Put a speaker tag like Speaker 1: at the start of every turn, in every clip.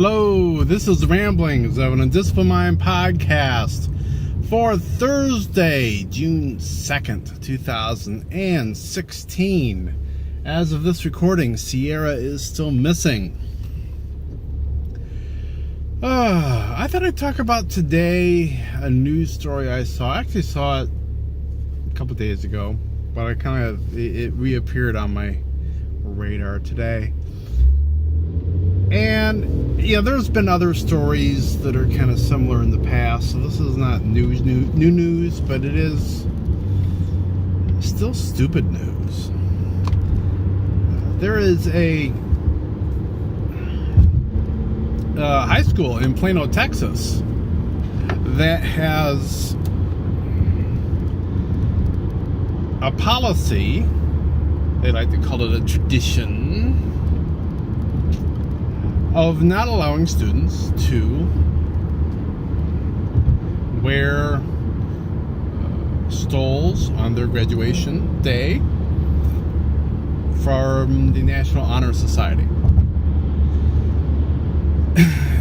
Speaker 1: Hello, this is the Ramblings of an Undisciplined Mind podcast for Thursday, June 2nd, 2016. As of this recording, Sierra is still missing. I thought I'd talk about today a news story I saw. I actually saw it a couple days ago, but it reappeared on my radar today. And there's been other stories that are kind of similar in the past, so this is not new news, but it is still stupid news. There is a high school in Plano, Texas that has a policy, they like to call it a tradition, of not allowing students to wear stoles on their graduation day from the National Honor Society.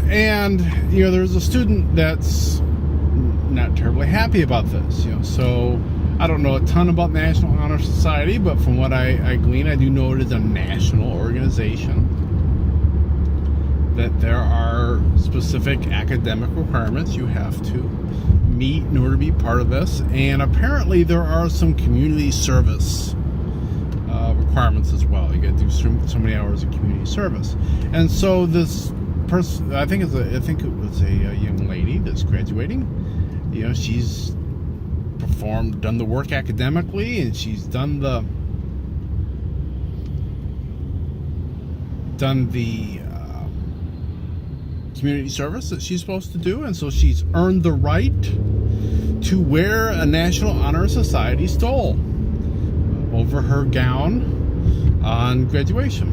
Speaker 1: And there's a student that's not terribly happy about this. So I don't know a ton about National Honor Society, but from what I glean, I do know it is a national organization, that there are specific academic requirements you have to meet in order to be part of this, and apparently there are some community service requirements as well. You got to do so many hours of community service, and so this person, I think it was a young lady that's graduating. She's done the work academically, and she's done the community service that she's supposed to do, and so she's earned the right to wear a National Honor Society stole over her gown on graduation.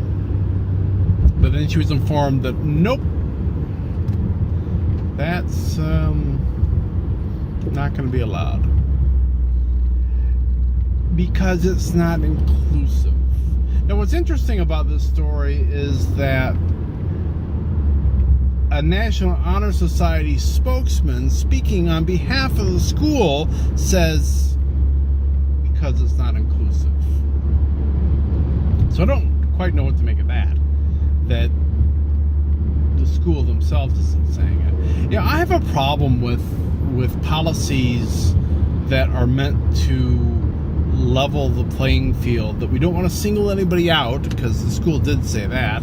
Speaker 1: But then she was informed that nope, that's not going to be allowed because it's not inclusive. Now, what's interesting about this story is that a National Honor Society spokesman speaking on behalf of the school says because it's not inclusive. So I don't quite know what to make of that the school themselves isn't saying it. I have a problem with policies that are meant to level the playing field, that we don't want to single anybody out, because the school did say that.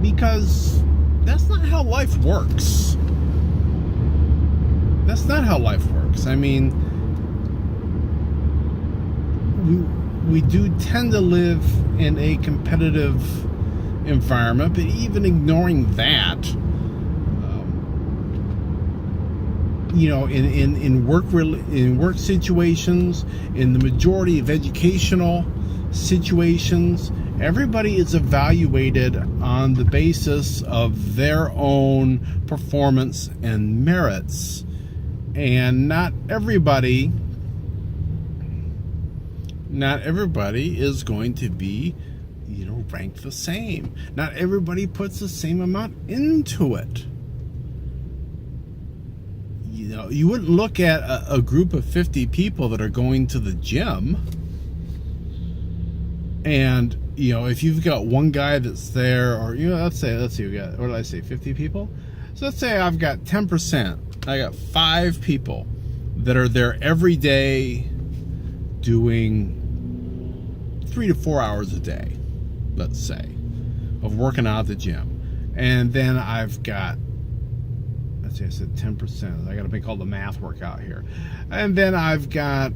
Speaker 1: Because that's not how life works. That's not how life works. I mean, we do tend to live in a competitive environment, but even ignoring that, in work situations, in the majority of educational situations, everybody is evaluated on the basis of their own performance and merits. And not everybody is going to be, ranked the same. Not everybody puts the same amount into it. You wouldn't look at a group of 50 people that are going to the gym, and if you've got one guy that's there, or let's see, we got, what did I say, 50 people? So let's say I've got 10%. I got 5 people that are there every day doing 3 to 4 hours a day, let's say, of working out at the gym. And then I've got, let's say I said 10%. I got to make all the math work out here. And then I've got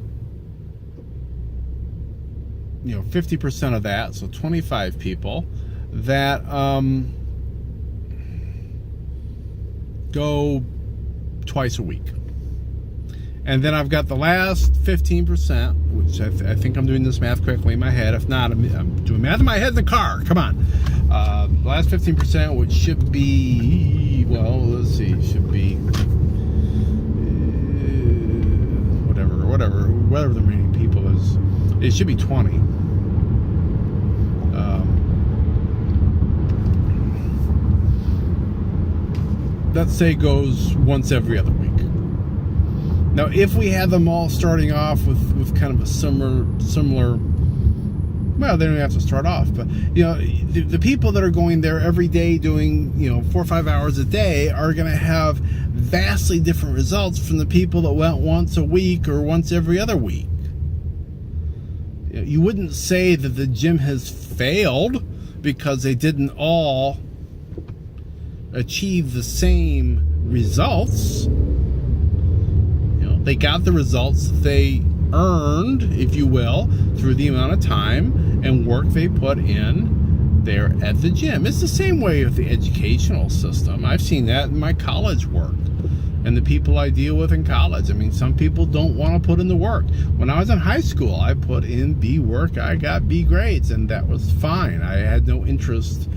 Speaker 1: 50% of that, so 25 people that go twice a week. And then I've got the last 15%, which I think I'm doing this math correctly in my head. If not, I'm doing math in my head in the car. Come on. The last 15%, which should be, let's see, should be whatever the remaining people is. It should be 20. let's say, goes once every other week. Now, if we had them all starting off with kind of a similar, well, they don't have to start off, but, the people that are going there every day doing, 4 or 5 hours a day are going to have vastly different results from the people that went once a week or once every other week. You wouldn't say that the gym has failed because they didn't all achieve the same results. They got the results that they earned, if you will, through the amount of time and work they put in there at the gym. It's the same way with the educational system. I've seen that in my college work and the people I deal with in college. I mean, some people don't want to put in the work. When I was in high school, I put in B work. I got B grades, and that was fine. I had no interest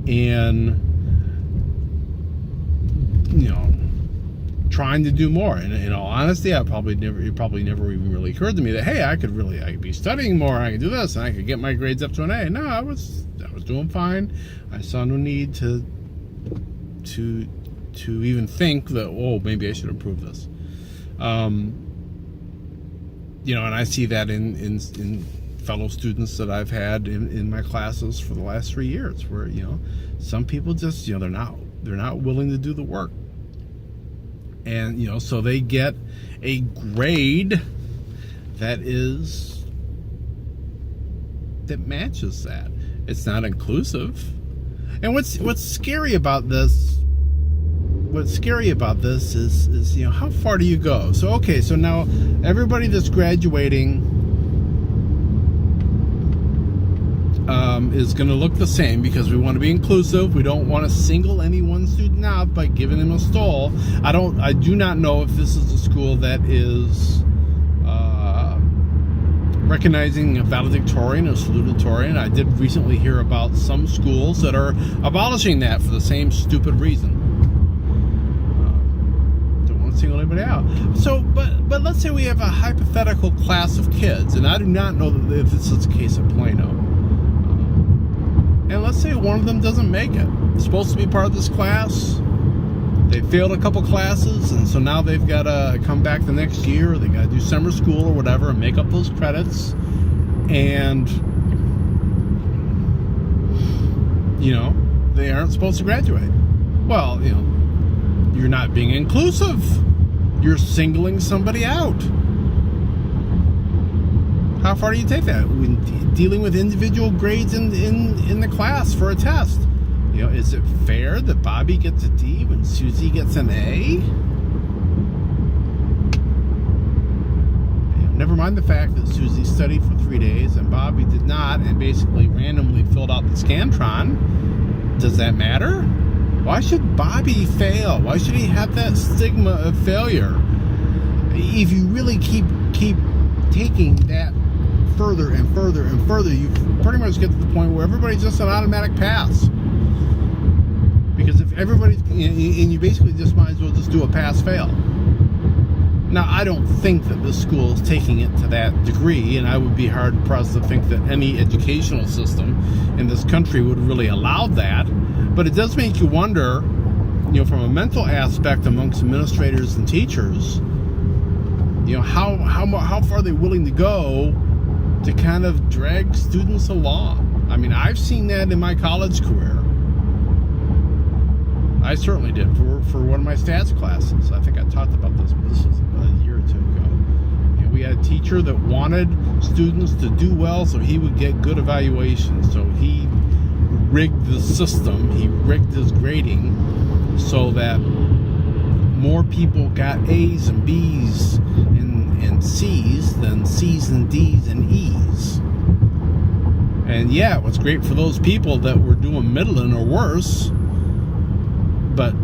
Speaker 1: in, trying to do more. And in all honesty, it probably never even really occurred to me that, hey, I could be studying more. I could do this, and I could get my grades up to an A. No, I was doing fine. I saw no need to even think that, maybe I should improve this. And I see that in fellow students that I've had in my classes for the last 3 years, where some people just they're not willing to do the work. And, so they get a grade that matches that. It's not inclusive. And what's scary about this is how far do you go? So, okay, so now everybody that's graduating is going to look the same because we want to be inclusive. We don't want to single any one student out by giving them a stall. I do not know if this is a school that is recognizing a valedictorian or salutatorian. I did recently hear about some schools that are abolishing that for the same stupid reason. Don't want to single anybody out. So, but let's say we have a hypothetical class of kids, and I do not know if this is the case at Plano. And let's say one of them doesn't make it. They're supposed to be part of this class. They failed a couple classes, and so now they've got to come back the next year. They got to do summer school or whatever and make up those credits. And, they aren't supposed to graduate. Well, you're not being inclusive. You're singling somebody out. How far do you take that? When dealing with individual grades in the class for a test, is it fair that Bobby gets a D when Susie gets an A? Never mind the fact that Susie studied for 3 days and Bobby did not, and basically randomly filled out the Scantron. Does that matter? Why should Bobby fail? Why should he have that stigma of failure? If you really keep taking that further and further and further, you pretty much get to the point where everybody's just an automatic pass. Because if everybody, and you basically just might as well just do a pass-fail. Now, I don't think that this school is taking it to that degree, and I would be hard-pressed to think that any educational system in this country would really allow that. But it does make you wonder, from a mental aspect amongst administrators and teachers, how far are they willing to go to kind of drag students along? I mean, I've seen that in my college career. I certainly did for one of my stats classes. I think I talked about this, but this was a year or two ago. We had a teacher that wanted students to do well so he would get good evaluations. So he rigged the system. He rigged his grading so that more people got A's and B's and C's than C's and D's and E's. And yeah, it was great for those people that were doing middling or worse. But,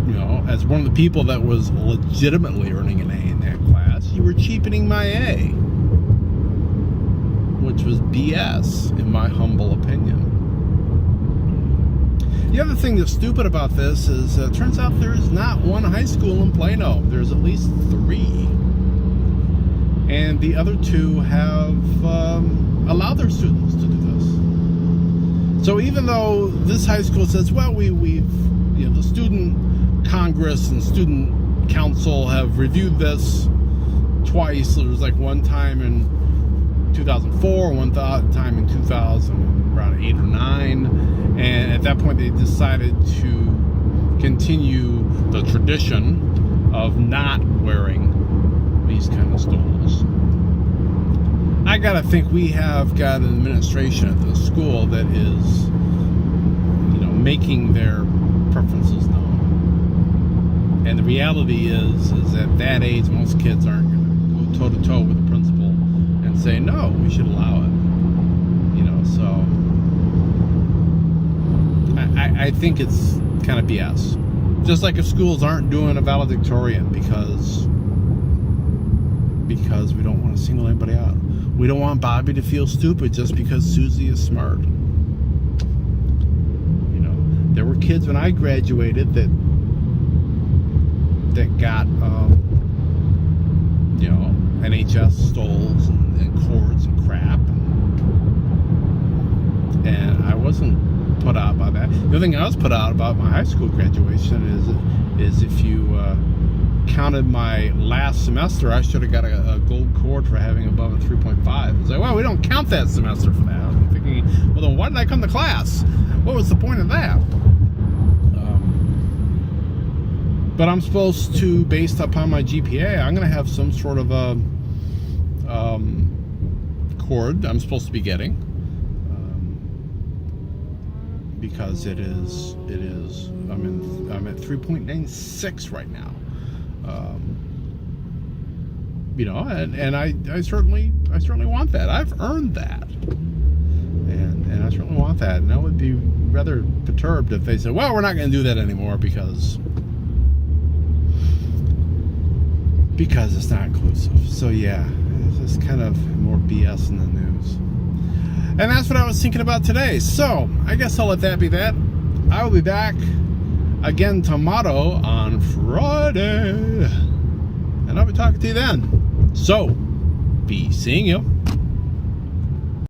Speaker 1: as one of the people that was legitimately earning an A in that class, you were cheapening my A, which was BS, in my humble opinion. The other thing that's stupid about this is it turns out there is not one high school in Plano. There's at least 3. And the other 2 have allowed their students to do this. So even though this high school says, well, we've the student Congress and student council have reviewed this twice. There was like one time in 2004, one time in 2000, around 8 or 9, and at that point they decided to continue the tradition of not wearing these kind of stoles. I gotta think we have got an administration at the school that is, making their preferences known. And the reality is at that age, most kids aren't going to go toe to toe with the principal and say, no, we should allow it. So I think it's kind of BS. Just like if schools aren't doing a valedictorian because we don't want to single anybody out. We don't want Bobby to feel stupid just because Susie is smart. There were kids when I graduated that got NHS stoles and cords and crap, and I wasn't put out by that. The other thing I was put out about my high school graduation is if you counted my last semester, I should have got a gold cord for having above a 3.5. It's like, well, we don't count that semester for that. I'm thinking, well, then why did I come to class? What was the point of that? But I'm supposed to, based upon my GPA, I'm going to have some sort of a cord I'm supposed to be getting, because it is. I'm at 3.96 right now. And I certainly want that. I've earned that, and I certainly want that. And I would be rather perturbed if they said, well, we're not going to do that anymore because it's not inclusive. So yeah, it's just kind of more BS in the news. And that's what I was thinking about today. So I guess I'll let that be that. I will be back again tomorrow on Friday, and I'll be talking to you then. So be seeing you.